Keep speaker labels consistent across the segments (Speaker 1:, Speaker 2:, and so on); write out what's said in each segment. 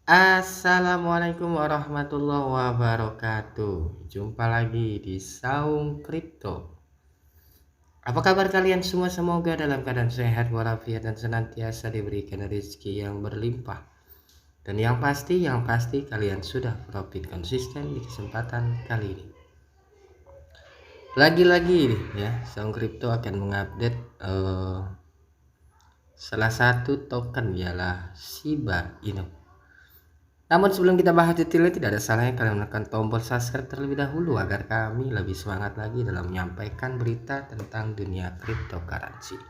Speaker 1: Assalamualaikum warahmatullahi wabarakatuh. Jumpa lagi di Saung Kripto. Apa kabar kalian semua? Semoga dalam keadaan sehat walafiat dan senantiasa diberikan rezeki yang berlimpah. Dan yang pasti kalian sudah profit konsisten di kesempatan kali ini. Lagi-lagi nih ya, Saung Kripto akan mengupdate salah satu token ialah Shiba Inu. Namun sebelum kita bahas detailnya, tidak ada salahnya kalian menekan tombol subscribe terlebih dahulu agar kami lebih semangat lagi dalam menyampaikan berita tentang dunia cryptocurrency.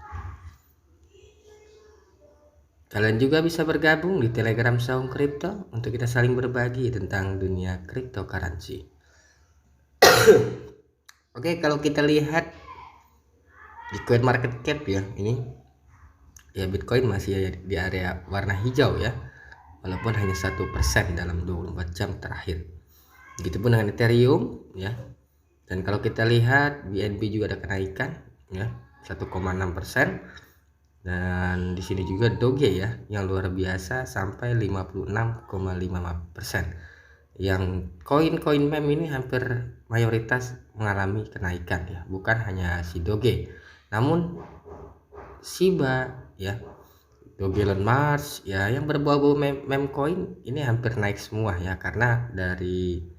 Speaker 1: Kalian juga bisa bergabung di Telegram Saung Crypto untuk kita saling berbagi tentang dunia cryptocurrency. Oke, kalau kita lihat di coin market cap ya, ini ya Bitcoin masih di area warna hijau ya, walaupun hanya 1% dalam 24 jam terakhir. Begitupun dengan Ethereum ya. Dan kalau kita lihat BNB juga ada kenaikan ya 1,6%. Dan di sini juga Doge ya yang luar biasa sampai 56,5%. Yang koin-koin meme ini hampir mayoritas mengalami kenaikan ya, bukan hanya si Doge. Namun Shiba ya, Doge Elon Musk ya yang berbau-bau meme coin ini hampir naik semua ya, karena dari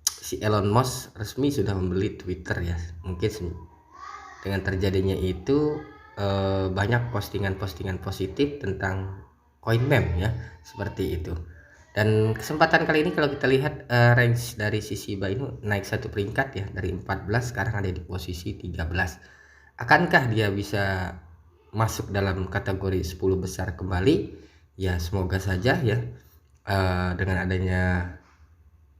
Speaker 1: si Elon Musk resmi sudah membeli Twitter ya. Mungkin dengan terjadinya itu banyak postingan-postingan positif tentang coin meme ya, seperti itu. Dan kesempatan kali ini kalau kita lihat range dari si Shiba ini naik satu peringkat ya, dari 14 sekarang ada di posisi 13. Akankah dia bisa masuk dalam kategori 10 besar kembali? Ya semoga saja ya, dengan adanya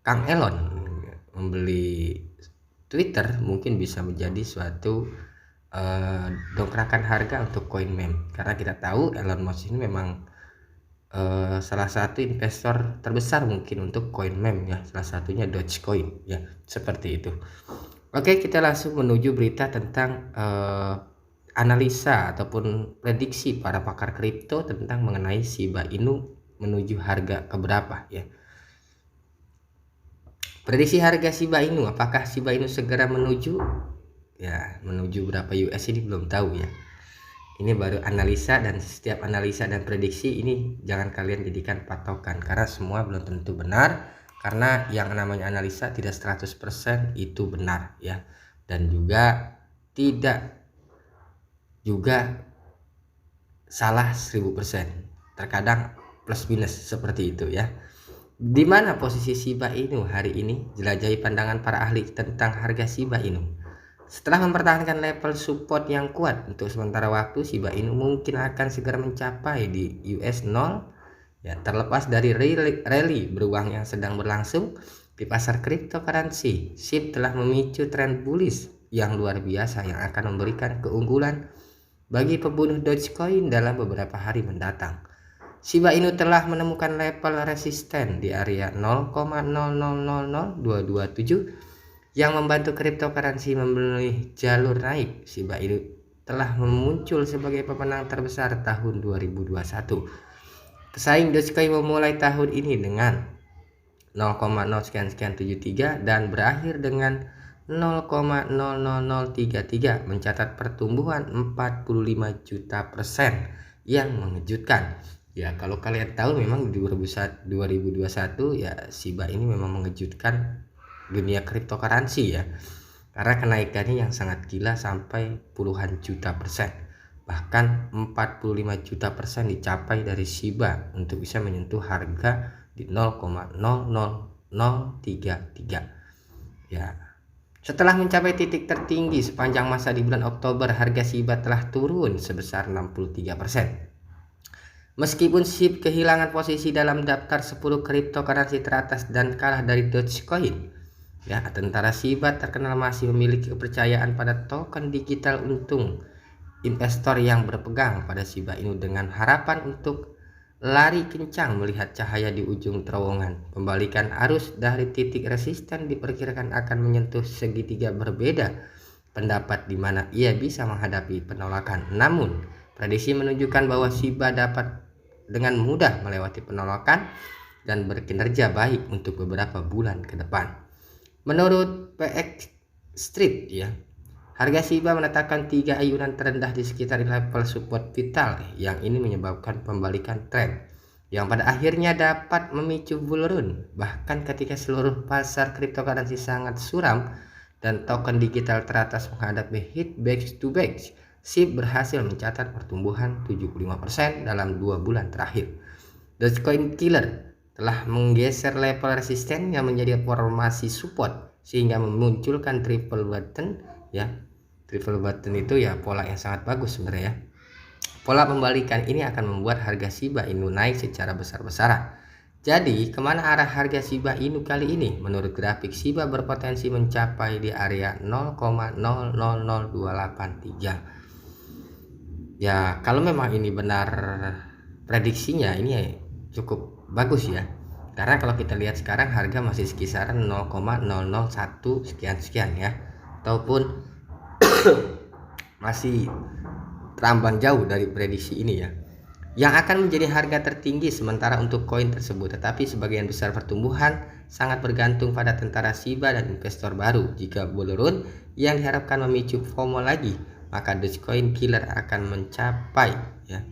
Speaker 1: Kang Elon membeli Twitter mungkin bisa menjadi suatu dongkrakan harga untuk coin meme, karena kita tahu Elon Musk ini memang salah satu investor terbesar mungkin untuk coin meme ya, salah satunya Dogecoin ya, seperti itu. Oke, kita langsung menuju berita tentang analisa ataupun prediksi para pakar kripto tentang mengenai Shiba Inu menuju harga keberapa ya. Prediksi harga Shiba Inu, apakah Shiba Inu segera menuju berapa US ini belum tahu ya. Ini baru analisa, dan setiap analisa dan prediksi ini jangan kalian jadikan patokan karena semua belum tentu benar, karena yang namanya analisa tidak 100% itu benar ya, dan juga tidak juga salah 1000%, terkadang plus minus seperti itu ya. Di mana posisi Shiba Inu hari ini? Jelajahi pandangan para ahli tentang harga Shiba Inu. Setelah mempertahankan level support yang kuat untuk sementara waktu, Shiba Inu mungkin akan segera mencapai di US 0 ya, terlepas dari rally beruang yang sedang berlangsung di pasar cryptocurrency. SHIB telah memicu tren bullish yang luar biasa yang akan memberikan keunggulan bagi pembunuh Dogecoin dalam beberapa hari mendatang. Shiba Inu telah menemukan level resisten di area 0,0000227 yang membantu cryptocurrency memenuhi jalur naik. Shiba Inu telah muncul sebagai pemenang terbesar tahun 2021. Pesaing Dogecoin memulai tahun ini dengan 0,0 dan berakhir dengan 0,00033, mencatat pertumbuhan 45 juta persen yang mengejutkan. Ya, kalau kalian tahu memang di 2021 ya, Shiba ini memang mengejutkan dunia cryptocurrency ya, karena kenaikannya yang sangat gila sampai puluhan juta persen, bahkan 45 juta persen dicapai dari Shiba untuk bisa menyentuh harga di 0,00033 ya. Setelah mencapai titik tertinggi sepanjang masa di bulan Oktober, harga Shiba telah turun sebesar 63%. Meskipun SHIB kehilangan posisi dalam daftar 10 cryptocurrency teratas dan kalah dari Dogecoin ya, tentara Shiba terkenal masih memiliki kepercayaan pada token digital untung investor yang berpegang pada Shiba Inu dengan harapan untuk lari kencang melihat cahaya di ujung terowongan. Pembalikan arus dari titik resisten diperkirakan akan menyentuh segitiga berbeda pendapat di mana ia bisa menghadapi penolakan. Namun, prediksi menunjukkan bahwa Shiba dapat dengan mudah melewati penolakan dan berkinerja baik untuk beberapa bulan ke depan. Menurut PX Street ya, harga SHIBA menetapkan 3 ayunan terendah di sekitar level support vital yang ini menyebabkan pembalikan tren yang pada akhirnya dapat memicu bull run. Bahkan ketika seluruh pasar cryptocurrency sangat suram dan token digital teratas menghadapi hit back to back, SHIB berhasil mencatat pertumbuhan 75% dalam 2 bulan terakhir. Dogecoin Killer telah menggeser level resisten yang menjadi formasi support sehingga memunculkan triple button ya. Triple button itu ya pola yang sangat bagus sebenarnya ya. Pola pembalikan ini akan membuat harga Shiba Inu naik secara besar-besaran. Jadi kemana arah harga Shiba Inu kali ini? Menurut grafik, Shiba berpotensi mencapai di area 0,000283. Ya kalau memang ini benar prediksinya, ini cukup bagus ya, karena kalau kita lihat sekarang harga masih kisaran 0,001 sekian ya, ataupun masih terambang jauh dari prediksi ini ya, yang akan menjadi harga tertinggi sementara untuk koin tersebut. Tetapi sebagian besar pertumbuhan sangat bergantung pada tentara Shiba dan investor baru. Jika bull run yang diharapkan memicu FOMO lagi, maka Dogecoin Killer akan mencapai ya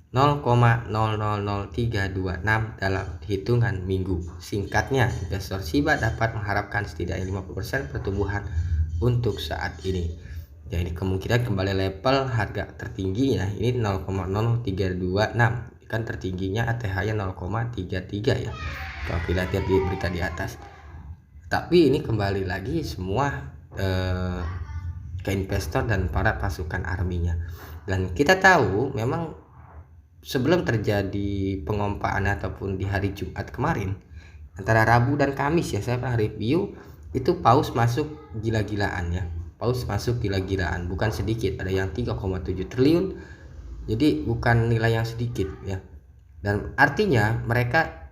Speaker 1: 0,000326 dalam hitungan minggu. Singkatnya, investor Shiba dapat mengharapkan setidaknya 50% pertumbuhan untuk saat ini. Jadi kemungkinan kembali level harga tertingginya ini 0,0326, kan tertingginya ATH-nya 0,33 ya. Kalau kita lihat di berita di atas. Tapi ini kembali lagi semua ke investor dan para pasukan arminya. Dan kita tahu memang sebelum terjadi pengompaan ataupun di hari Jumat kemarin, antara Rabu dan Kamis ya, saya pernah review itu paus masuk gila-gilaan ya. Paus masuk gila-gilaan, bukan sedikit, ada yang 3,7 triliun. Jadi bukan nilai yang sedikit ya. Dan artinya mereka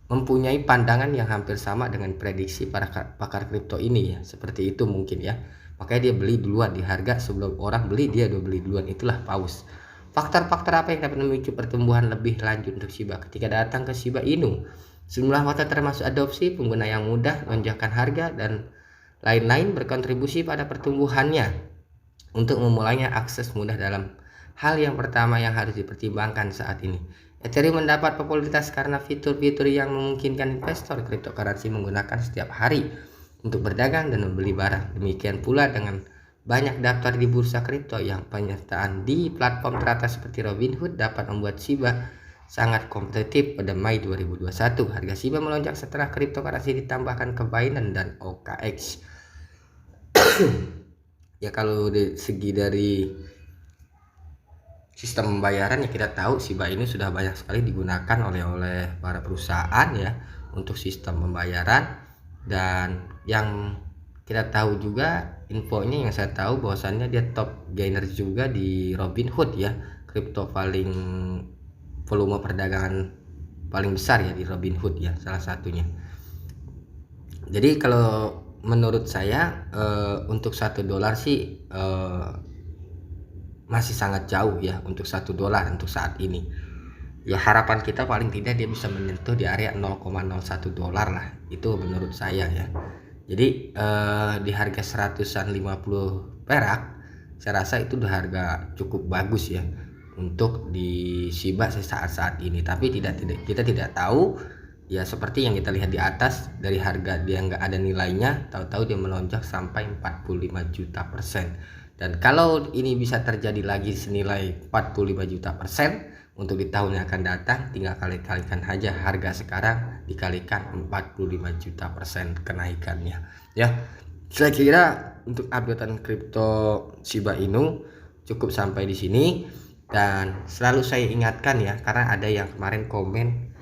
Speaker 1: mempunyai pandangan yang hampir sama dengan prediksi para pakar kripto ini ya. Seperti itu mungkin ya. Makanya dia beli duluan di harga sebelum orang beli, dia udah beli duluan. Itulah paus. Faktor-faktor apa yang dapat memicu pertumbuhan lebih lanjut untuk Shiba ketika datang ke Shiba Inu? Sejumlah faktor termasuk adopsi, pengguna yang mudah, lonjakan harga, dan lain-lain berkontribusi pada pertumbuhannya. Untuk memulainya, akses mudah dalam hal yang pertama yang harus dipertimbangkan saat ini. Ethereum mendapat popularitas karena fitur-fitur yang memungkinkan investor cryptocurrency menggunakan setiap hari untuk berdagang dan membeli barang. Demikian pula dengan banyak daftar di bursa kripto yang penyertaan di platform teratas seperti Robinhood dapat membuat Shiba sangat kompetitif. Pada Mei 2021, harga Shiba melonjak setelah cryptocurrency ditambahkan ke Binance dan OKX. Ya kalau dari segi dari sistem pembayaran ya, kita tahu Shiba ini sudah banyak sekali digunakan oleh para perusahaan ya untuk sistem pembayaran. Dan yang kita tahu juga infonya, yang saya tahu bahwasannya dia top gainer juga di Robinhood ya, kripto paling volume perdagangan paling besar ya di Robinhood ya, salah satunya. Jadi kalau menurut saya untuk $1 sih masih sangat jauh ya untuk $1 untuk saat ini. Ya harapan kita paling tidak dia bisa menyentuh di area $0,01 lah, itu menurut saya ya. Jadi di harga 150 perak saya rasa itu udah harga cukup bagus ya untuk di Shiba saat ini. Tapi kita tidak tahu ya, seperti yang kita lihat di atas, dari harga dia nggak ada nilainya, tahu-tahu dia melonjak sampai 45 juta %. Dan kalau ini bisa terjadi lagi senilai 45 juta % untuk di tahun yang akan datang, tinggal kalikan aja harga sekarang dikalikan 45 juta % kenaikannya ya. Saya kira untuk updatean kripto Shiba Inu cukup sampai di sini. Dan selalu saya ingatkan ya, karena ada yang kemarin komen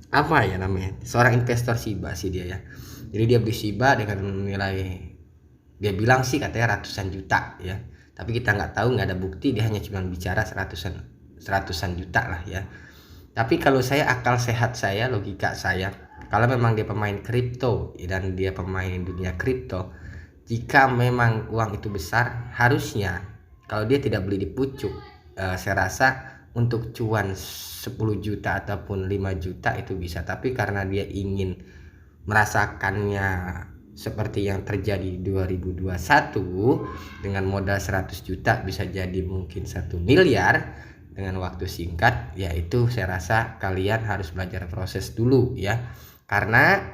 Speaker 1: apa ya namanya, seorang investor Shiba sih dia ya. Jadi dia beli Shiba dengan nilai, dia bilang sih katanya ratusan juta ya, tapi kita nggak tahu, nggak ada bukti, dia hanya cuma bicara seratusan juta lah ya. Tapi kalau saya, akal sehat saya, logika saya, kalau memang dia pemain kripto dan dia pemain dunia kripto, jika memang uang itu besar, harusnya kalau dia tidak beli di pucuk, saya rasa untuk cuan 10 juta ataupun 5 juta itu bisa, tapi karena dia ingin merasakannya seperti yang terjadi 2021 dengan modal 100 juta bisa jadi mungkin 1 miliar dengan waktu singkat, yaitu saya rasa kalian harus belajar proses dulu ya, karena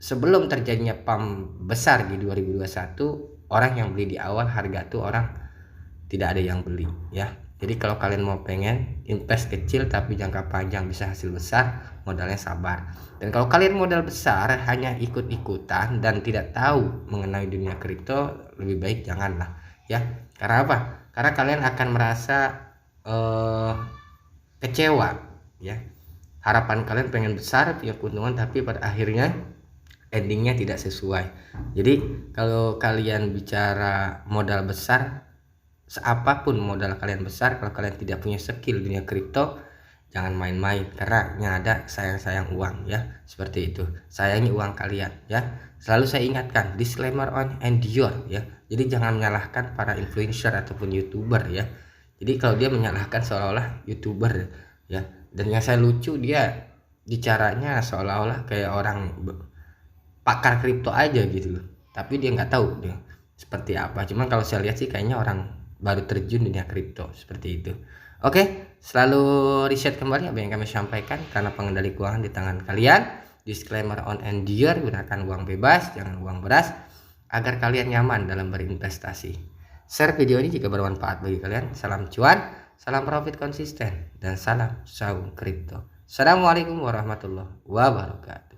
Speaker 1: sebelum terjadinya pump besar di 2021, orang yang beli di awal harga tuh orang tidak ada yang beli ya. Jadi kalau kalian mau pengen invest kecil tapi jangka panjang bisa hasil besar, modalnya sabar. Dan kalau kalian modal besar hanya ikut-ikutan dan tidak tahu mengenai dunia kripto, lebih baik janganlah ya. Karena apa? Karena kalian akan merasa kecewa ya. Harapan kalian pengen besar, punya keuntungan, tapi pada akhirnya endingnya tidak sesuai. Jadi kalau kalian bicara modal besar, seapapun modal kalian besar, kalau kalian tidak punya skill dunia kripto, jangan main-main, karena yang ada sayang-sayang uang ya. Seperti itu, sayangi uang kalian ya. Selalu saya ingatkan, disclaimer on endure ya. Jadi jangan menyalahkan para influencer ataupun youtuber ya. Jadi kalau dia menyalahkan seolah-olah youtuber ya, dan yang saya lucu, dia bicaranya seolah-olah kayak orang pakar kripto aja gitu loh, tapi dia nggak tahu dia seperti apa. Cuman kalau saya lihat sih kayaknya orang baru terjun dunia kripto seperti itu. Oke, selalu riset kembali apa yang kami sampaikan, karena pengendali keuangan di tangan kalian. Disclaimer on endure, gunakan uang bebas, jangan uang beras, agar kalian nyaman dalam berinvestasi. Share video ini jika bermanfaat bagi kalian. Salam cuan, salam profit konsisten, dan salam saung kripto. Assalamualaikum warahmatullahi wabarakatuh.